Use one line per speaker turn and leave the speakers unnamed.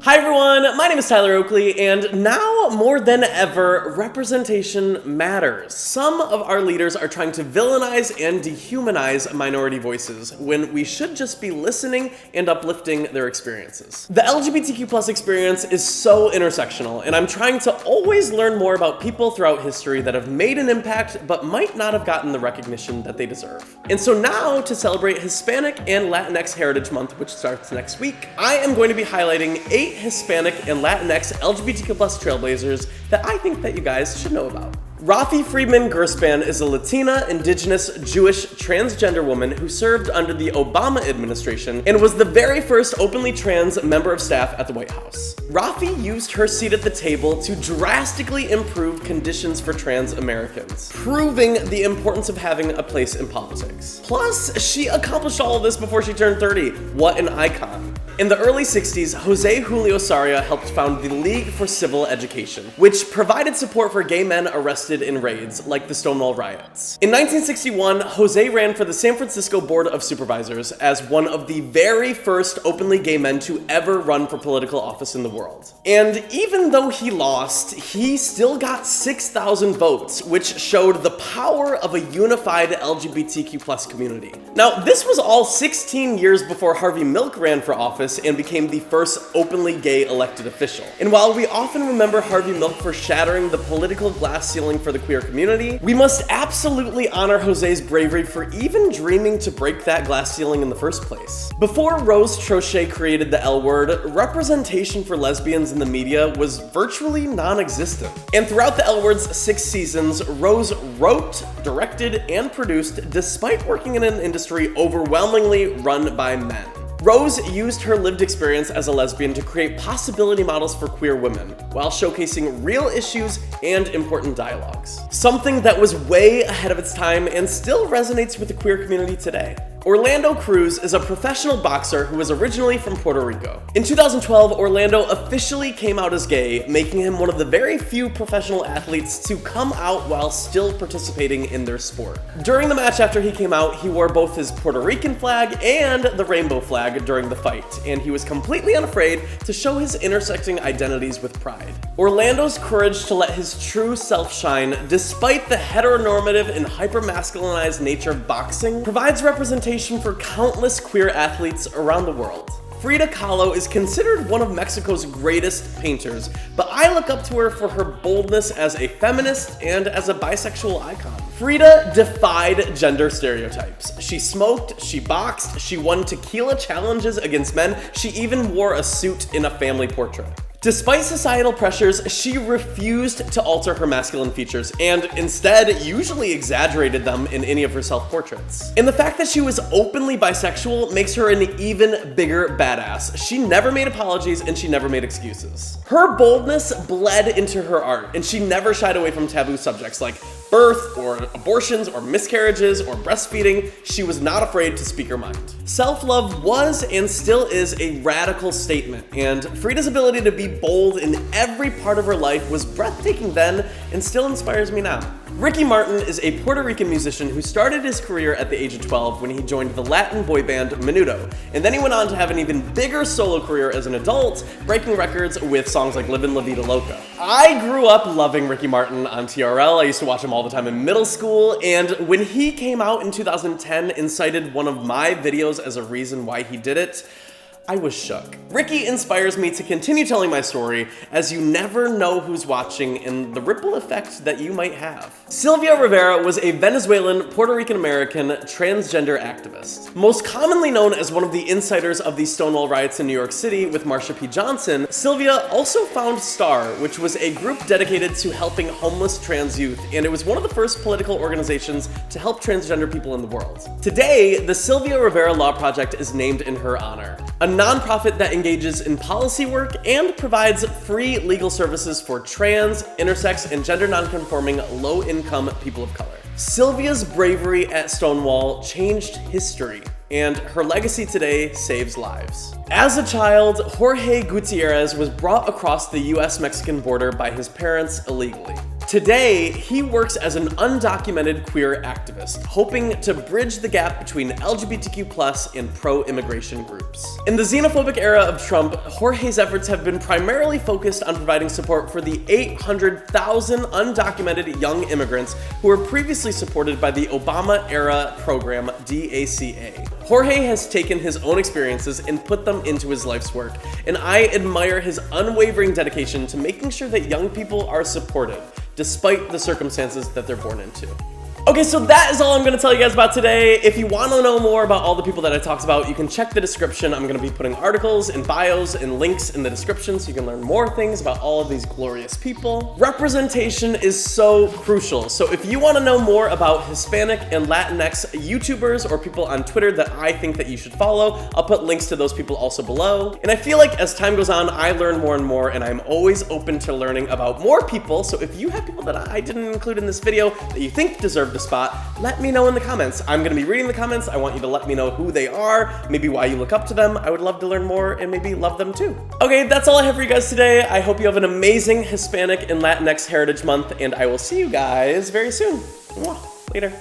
Hi everyone, my name is Tyler Oakley, and now more than ever, representation matters. Some of our leaders are trying to villainize and dehumanize minority voices when we should just be listening and uplifting their experiences. The LGBTQ+ experience is so intersectional, and I'm trying to always learn more about people throughout history that have made an impact but might not have gotten the recognition that they deserve. And so now, to celebrate Hispanic and Latinx Heritage Month, which starts next week, I am going to be highlighting 8 Hispanic and Latinx LGBTQ+ trailblazers that I think that you guys should know about. Raffi Freedman-Gurspan is a Latina, indigenous, Jewish, transgender woman who served under the Obama administration and was the very first openly trans member of staff at the White House. Raffi used her seat at the table to drastically improve conditions for trans Americans, proving the importance of having a place in politics. Plus, she accomplished all of this before she turned 30. What an icon. In the early 60s, Julio Sarria helped found the League for Civil Education, which provided support for gay men arrested in raids, like the Stonewall riots. In 1961, Jose ran for the San Francisco Board of Supervisors as one of the very first openly gay men to ever run for political office in the world. And even though he lost, he still got 6,000 votes, which showed the power of a unified LGBTQ+ community. Now, this was all 16 years before Harvey Milk ran for office and became the first openly gay elected official. And while we often remember Harvey Milk for shattering the political glass ceiling for the queer community, we must absolutely honor Jose's bravery for even dreaming to break that glass ceiling in the first place. Before Rose Troche created the L word, representation for lesbians in the media was virtually non-existent. And throughout the L word's 6 seasons, Rose wrote, directed, and produced despite working in an industry overwhelmingly run by men. Rose used her lived experience as a lesbian to create possibility models for queer women, while showcasing real issues and important dialogues. Something that was way ahead of its time and still resonates with the queer community today. Orlando Cruz is a professional boxer who is originally from Puerto Rico. In 2012, Orlando officially came out as gay, making him one of the very few professional athletes to come out while still participating in their sport. During the match after he came out, he wore both his Puerto Rican flag and the rainbow flag during the fight, and he was completely unafraid to show his intersecting identities with pride. Orlando's courage to let his true self shine, despite the heteronormative and hyper-masculinized nature of boxing, provides representation for countless queer athletes around the world. Frida Kahlo is considered one of Mexico's greatest painters, but I look up to her for her boldness as a feminist and as a bisexual icon. Frida defied gender stereotypes. She smoked, she boxed, she won tequila challenges against men, she even wore a suit in a family portrait. Despite societal pressures, she refused to alter her masculine features and instead usually exaggerated them in any of her self-portraits. And the fact that she was openly bisexual makes her an even bigger badass. She never made apologies and she never made excuses. Her boldness bled into her art, and she never shied away from taboo subjects like birth or abortions or miscarriages or breastfeeding. She was not afraid to speak her mind. Self-love was and still is a radical statement, and Frida's ability to be bold in every part of her life was breathtaking then and still inspires me now. Ricky Martin is a Puerto Rican musician who started his career at the age of 12 when he joined the Latin boy band Menudo, and then he went on to have an even bigger solo career as an adult, breaking records with songs like Livin' La Vida Loca. I grew up loving Ricky Martin on TRL. I used to watch him all the time in middle school, and when he came out in 2010 and cited one of my videos as a reason why he did it, I was shook. Ricky inspires me to continue telling my story, as you never know who's watching and the ripple effect that you might have. Sylvia Rivera was a Venezuelan, Puerto Rican American transgender activist. Most commonly known as one of the insiders of the Stonewall riots in New York City with Marsha P. Johnson, Sylvia also founded STAR, which was a group dedicated to helping homeless trans youth, and it was one of the first political organizations to help transgender people in the world. Today, the Sylvia Rivera Law Project is named in her honor, a nonprofit that engages in policy work and provides free legal services for trans, intersex, and gender nonconforming low-income people of color. Sylvia's bravery at Stonewall changed history, and her legacy today saves lives. As a child, Jorge Gutierrez was brought across the US-Mexican border by his parents illegally. Today, he works as an undocumented queer activist, hoping to bridge the gap between LGBTQ+ and pro-immigration groups. In the xenophobic era of Trump, Jorge's efforts have been primarily focused on providing support for the 800,000 undocumented young immigrants who were previously supported by the Obama-era program DACA. Jorge has taken his own experiences and put them into his life's work, and I admire his unwavering dedication to making sure that young people are supported, despite the circumstances that they're born into. Okay, so that is all I'm gonna tell you guys about today. If you wanna know more about all the people that I talked about, you can check the description. I'm gonna be putting articles and bios and links in the description so you can learn more things about all of these glorious people. Representation is so crucial. So if you wanna know more about Hispanic and Latinx YouTubers or people on Twitter that I think that you should follow, I'll put links to those people also below. And I feel like as time goes on, I learn more and more, and I'm always open to learning about more people. So if you have people that I didn't include in this video that you think deserve the spot, let me know in the comments. I'm gonna be reading the comments. I want you to let me know who they are, maybe why you look up to them. I would love to learn more and maybe love them too. Okay, that's all I have for you guys today. I hope you have an amazing Hispanic and Latinx Heritage Month, and I will see you guys very soon. Mwah. Later.